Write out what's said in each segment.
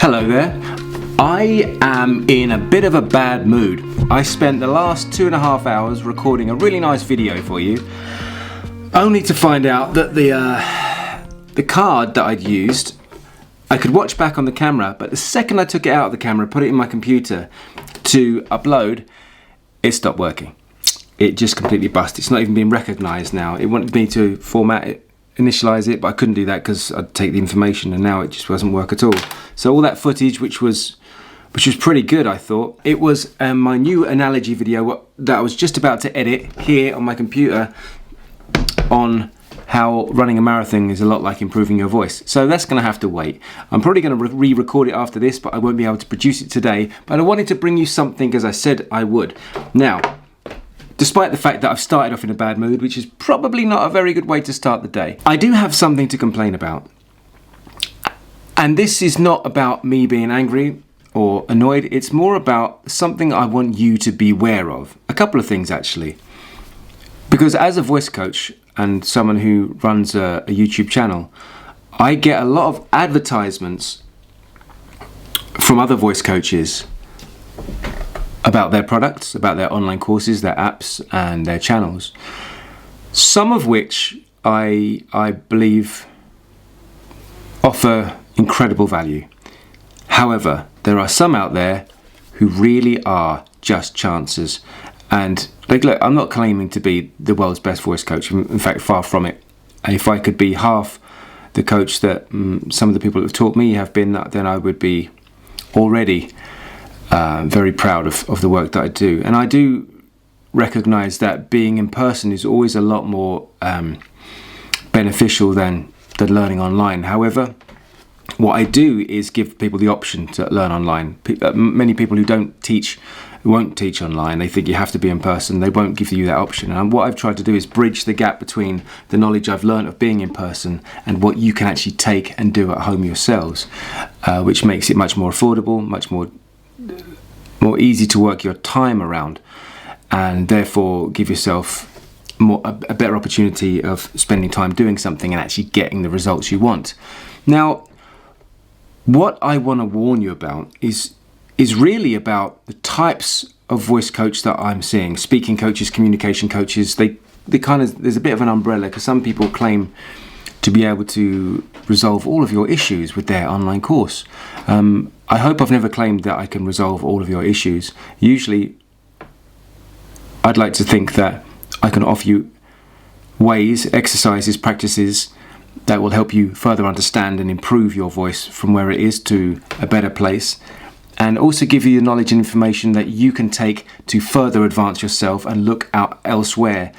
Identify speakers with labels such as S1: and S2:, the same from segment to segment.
S1: Hello there. I am in a bit of a bad mood. I spent the last 2.5 hours recording a really nice video for you, only to find out that the card that I'd used, I could watch back on the camera, but the second I took it out of the camera, put it in my computer to upload, it stopped working. It just completely busted. It's not even being recognised now. It wanted me to format it, initialize it, but I couldn't do that because I'd take the information, and now it just doesn't work at all. So all that footage, which was pretty good, I thought. It was my new analogy video that I was just about to edit here on my computer on how running a marathon is a lot like improving your voice. So that's going to have to wait. I'm probably going to re-record it after this, but I won't be able to produce it today. But I wanted to bring you something as I said I would. Now, despite the fact that I've started off in a bad mood, which is probably not a very good way to start the day, I do have something to complain about. And this is not about me being angry or annoyed, it's more about something I want you to be aware of. A couple of things actually. Because as a voice coach and someone who runs a YouTube channel, I get a lot of advertisements from other voice coaches about their products, about their online courses, their apps and their channels. Some of which I believe offer incredible value. However, there are some out there who really are just chances. And look, I'm not claiming to be the world's best voice coach. In fact, far from it. If I could be half the coach that some of the people that have taught me have been, then I would be already very proud of the work that I do. And I do recognise that being in person is always a lot more beneficial than learning online. However, what I do is give people the option to learn online. Many people who won't teach online, they think you have to be in person, they won't give you that option. And what I've tried to do is bridge the gap between the knowledge I've learned of being in person and what you can actually take and do at home yourselves, which makes it much more affordable, much more easy to work your time around, and therefore give yourself a better opportunity of spending time doing something and actually getting the results you want. Now, what I want to warn you about is really about the types of voice coach that I'm seeing. Speaking coaches, communication coaches, they kind of, there's a bit of an umbrella because some people claim to be able to resolve all of your issues with their online course. I hope I've never claimed that I can resolve all of your issues. Usually, I'd like to think that I can offer you ways, exercises, practices that will help you further understand and improve your voice from where it is to a better place, and also give you the knowledge and information that you can take to further advance yourself and look out elsewhere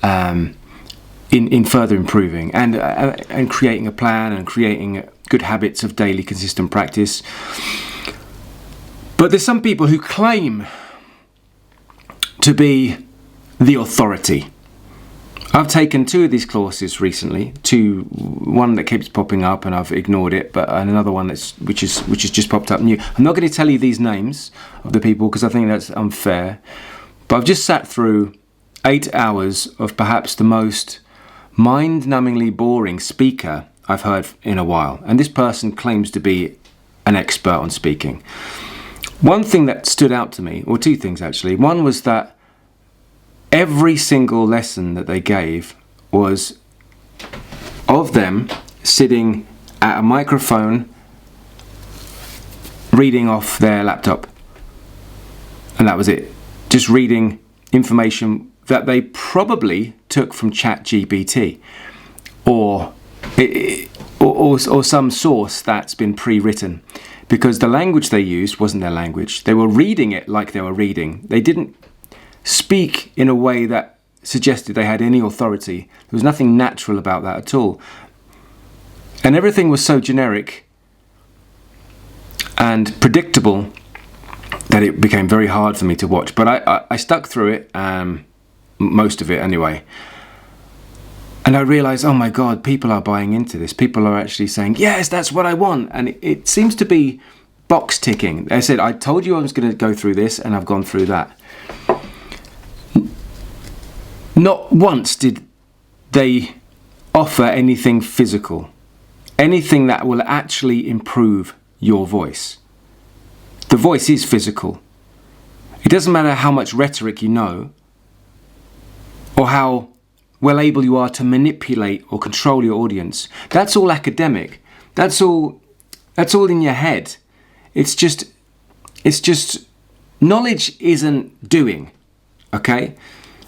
S1: in further improving and creating a plan and creating good habits of daily consistent practice. But there's some people who claim to be the authority. I've taken 2 of these courses recently, one that keeps popping up and I've ignored it, and another one which has just popped up new. I'm not going to tell you these names of the people because I think that's unfair, but I've just sat through 8 hours of perhaps the most mind-numbingly boring speaker I've heard in a while, and this person claims to be an expert on speaking. One thing that stood out to me, or 2 things actually. One was that every single lesson that they gave was of them sitting at a microphone reading off their laptop, and that was it. Just reading information that they probably took from ChatGPT or some source that's been pre-written, because the language they used wasn't their language. They were reading it like they were reading. They didn't speak in a way that suggested they had any authority. There was nothing natural about that at all. And everything was so generic and predictable that it became very hard for me to watch. But I stuck through it, most of it anyway. And I realised, oh my God, people are buying into this. People are actually saying, yes, that's what I want. And it seems to be box ticking. They said, I told you I was going to go through this, and I've gone through that. Not once did they offer anything physical, anything that will actually improve your voice. The voice is physical. It doesn't matter how much rhetoric you know or how well able you are to manipulate or control your audience. That's all academic. That's all in your head. It's just knowledge isn't doing, okay?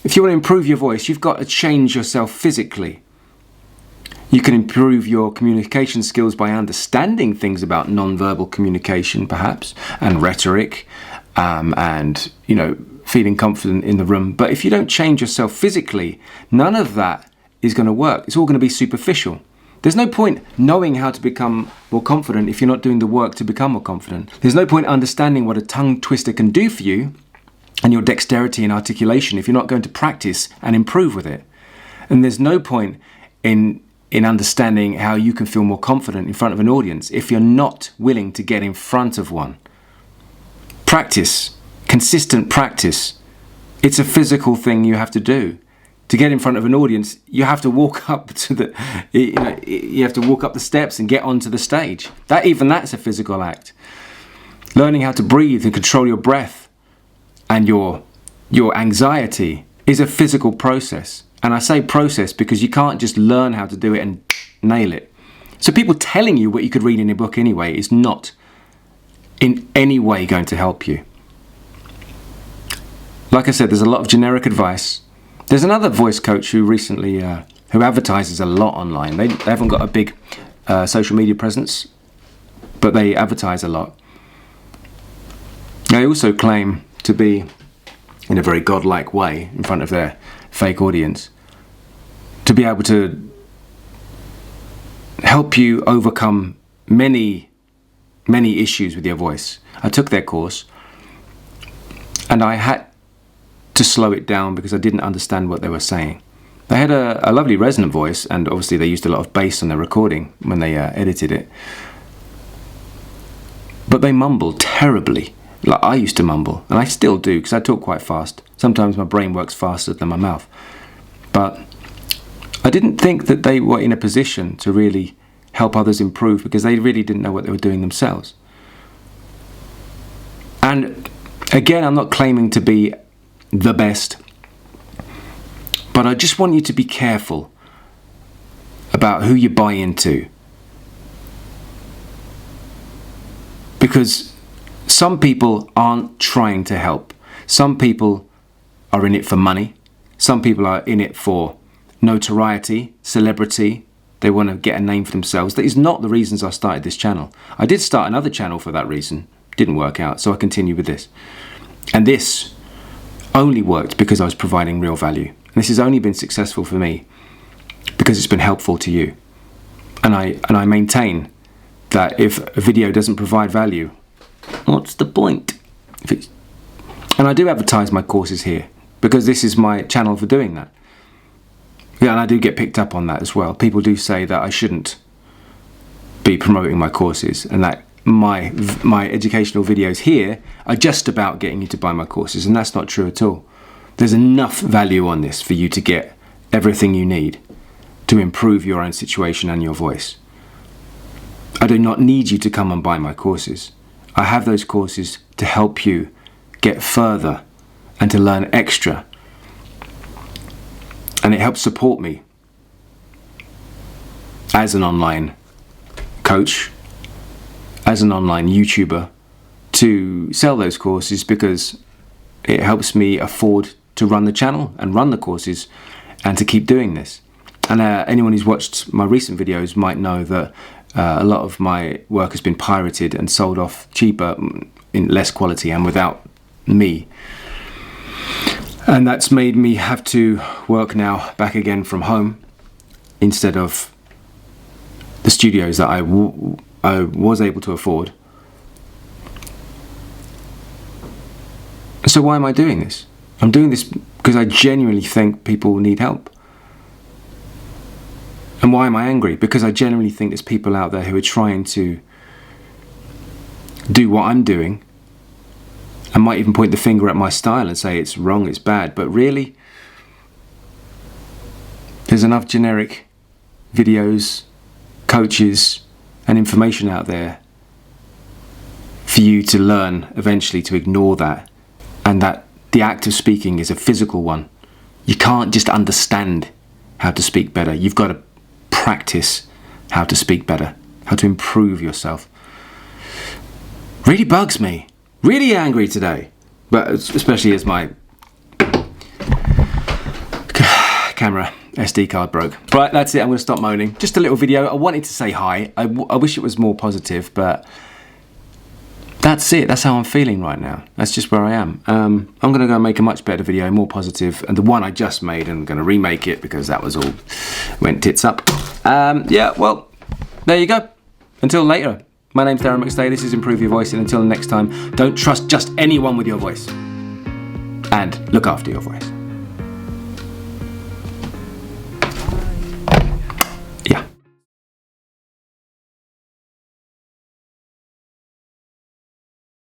S1: If you want to improve your voice, you've got to change yourself physically. You can improve your communication skills by understanding things about non-verbal communication, perhaps, and rhetoric, and, you know, feeling confident in the room. But if you don't change yourself physically, none of that is going to work. It's all going to be superficial. There's no point knowing how to become more confident if you're not doing the work to become more confident. There's no point understanding what a tongue twister can do for you and your dexterity and articulation if you're not going to practice and improve with it. And there's no point in understanding how you can feel more confident in front of an audience if you're not willing to get in front of one. Practice, consistent practice. It's a physical thing you have to do. To get in front of an audience, you have to walk up to you have to walk up the steps and get onto the stage. That's a physical act. Learning how to breathe and control your breath and your anxiety is a physical process. And I say process because you can't just learn how to do it and nail it. So people telling you what you could read in a book anyway is not in any way going to help you. Like I said, there's a lot of generic advice. There's another voice coach who recently, who advertises a lot online. They haven't got a big social media presence, but they advertise a lot. They also claim to be, in a very godlike way, in front of their fake audience, to be able to help you overcome many issues with your voice. I took their course, and I had to slow it down because I didn't understand what they were saying. They had a lovely resonant voice, and obviously they used a lot of bass on their recording when they edited it. But they mumbled terribly, like I used to mumble, and I still do because I talk quite fast. Sometimes my brain works faster than my mouth. But I didn't think that they were in a position to really help others improve because they really didn't know what they were doing themselves. And again, I'm not claiming to be the best, but I just want you to be careful about who you buy into, because some people aren't trying to help. Some people are in it for money. Some people are in it for notoriety, celebrity. They want to get a name for themselves. That is not the reasons I started this channel. I did start another channel for that reason. Didn't work out, so I continued with this. And this only worked because I was providing real value. And this has only been successful for me because it's been helpful to you. And I maintain that if a video doesn't provide value, what's the point? And I do advertise my courses here because this is my channel for doing that. Yeah, and I do get picked up on that as well. People do say that I shouldn't be promoting my courses and that my educational videos here are just about getting you to buy my courses, and that's not true at all. There's enough value on this for you to get everything you need to improve your own situation and your voice. I do not need you to come and buy my courses. I have those courses to help you get further and to learn extra, and it helps support me as an online coach, as an online YouTuber, to sell those courses because it helps me afford to run the channel and run the courses and to keep doing this. And anyone who's watched my recent videos might know that a lot of my work has been pirated and sold off cheaper, in less quality and without me. And that's made me have to work now back again from home instead of the studios that I was able to afford. So why am I doing this? I'm doing this because I genuinely think people need help. And why am I angry? Because I genuinely think there's people out there who are trying to do what I'm doing and might even point the finger at my style and say it's wrong, it's bad. But really, there's enough generic videos, coaches and information out there for you to learn eventually to ignore that, and that the act of speaking is a physical one. You can't just understand how to speak better. You've got to practice how to speak better, how to improve yourself. Really bugs me. Really angry today. But especially as my camera SD card broke. Right, that's it. I'm going to stop moaning. Just a little video. I wanted to say hi. I wish it was more positive, but that's it. That's how I'm feeling right now. That's just where I am. I'm going to go make a much better video, more positive. And the one I just made, I'm going to remake it because that was all went tits up. Yeah, well, there you go. Until later. My name's Darren Mcstay. This is Improve Your Voice. And until next time, don't trust just anyone with your voice. And look after your voice.